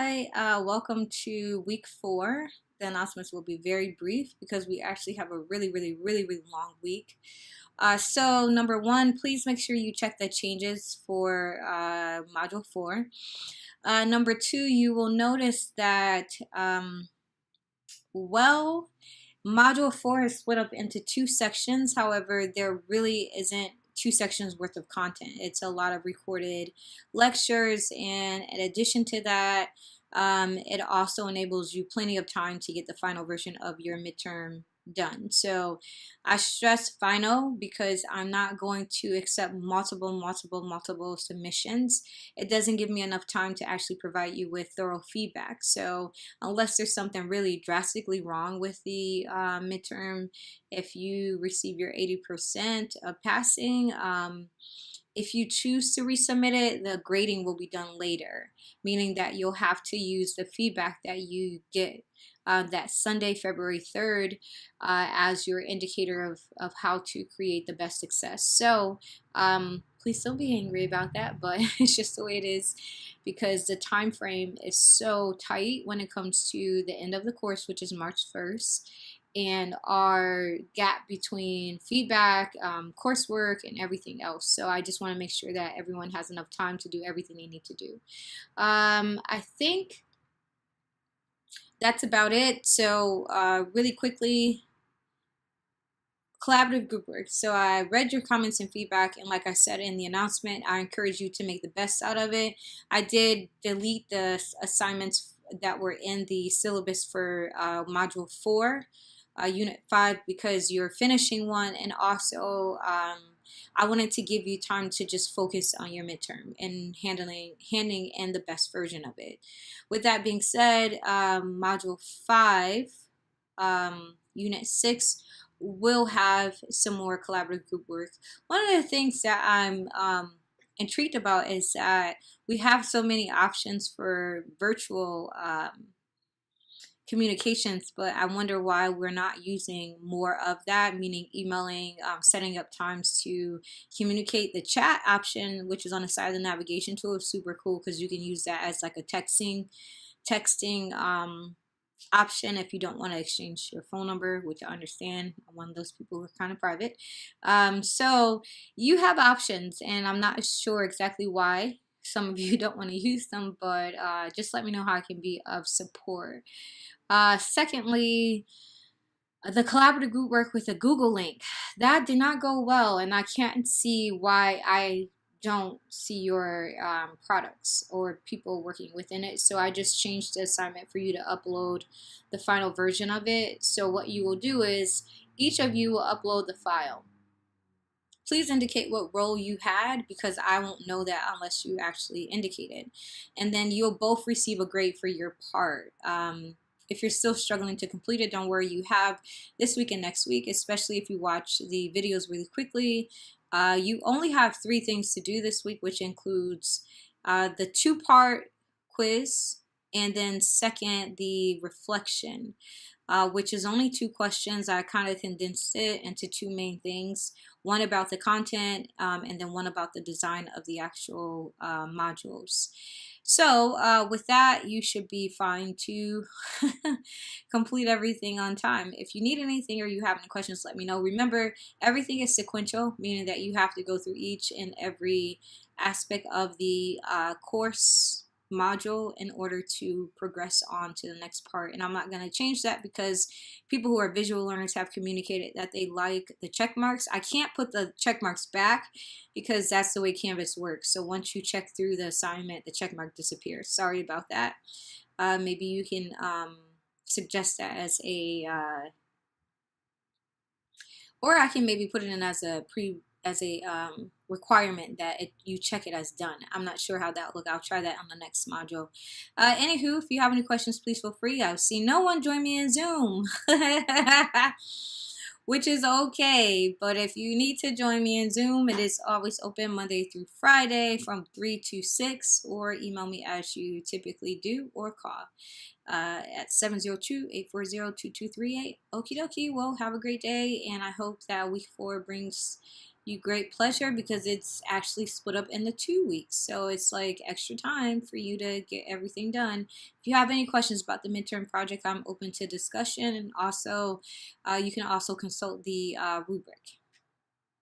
Hi, welcome to week 4. The announcements will be very brief because we actually have a really long week. So number 1, please make sure you check the changes for module 4. Number 2, you will notice that, well, module 4 is split up into 2 sections. However, there really isn't 2 sections worth of content. It's a lot of recorded lectures, and in addition to that, it also enables you plenty of time to get the final version of your midterm done. So I stress final because I'm not going to accept multiple submissions. It doesn't give me enough time to actually provide you with thorough feedback. So unless there's something really drastically wrong with the midterm, if you receive your 80% of passing, if you choose to resubmit it, the grading will be done later, meaning that you'll have to use the feedback that you get that Sunday, February 3rd, as your indicator of how to create the best success. So please don't be angry about that, but it's just the way it is because the time frame is so tight when it comes to the end of the course, which is March 1st. And our gap between feedback, coursework, and everything else. So I just want to make sure that everyone has enough time to do everything they need to do. I think that's about it. So really quickly, collaborative group work. So I read your comments and feedback, and like I said in the announcement, I encourage you to make the best out of it. I did delete the assignments that were in the syllabus for module 4. Unit 5 because you're finishing one, and also I wanted to give you time to just focus on your midterm and handing in the best version of it. With that being said, module 5, unit 6 will have some more collaborative group work. One of the things that I'm intrigued about is that we have so many options for virtual communications, but I wonder why we're not using more of that, meaning emailing, setting up times to communicate. The chat option, which is on the side of the navigation tool, is super cool because you can use that as like a texting option if you don't want to exchange your phone number, which I understand. I'm one of those people who are kind of private. So you have options, and I'm not sure exactly why some of you don't want to use them, but just let me know how I can be of support. Secondly, the collaborative group work with a Google link. That did not go well, and I can't see why I don't see your products or people working within it. So I just changed the assignment for you to upload the final version of it. So what you will do is each of you will upload the file. Please indicate what role you had because I won't know that unless you actually indicate it. And then you'll both receive a grade for your part. If you're still struggling to complete it, don't worry. You have this week and next week, especially if you watch the videos really quickly. You only have 3 things to do this week, which includes the 2-part quiz, and then second, the reflection, which is only 2 questions. I kind of condensed it into 2 main things. One about the content, and then one about the design of the actual modules. So with that, you should be fine to complete everything on time. If you need anything or you have any questions, let me know. Remember, everything is sequential, meaning that you have to go through each and every aspect of the course module in order to progress on to the next part. And I'm not going to change that because people who are visual learners have communicated that they like the check marks. I can't put the check marks back because that's the way Canvas works. So once you check through the assignment, the check mark disappears. Sorry about that. Maybe you can suggest that as a or I can maybe put it in as a requirement that you check it as done. I'm not sure how that will look. I'll try that on the next module. Anywho, if you have any questions, please feel free. I've seen no one join me in Zoom, which is okay. But if you need to join me in Zoom, it is always open Monday through Friday from 3 to 6, or email me as you typically do, or call at 702-840-2238. Okie dokie. Well, have a great day, and I hope that week 4 brings you great pleasure because it's actually split up into 2 weeks. So it's like extra time for you to get everything done. If you have any questions about the midterm project, I'm open to discussion. And also, you can also consult the rubric.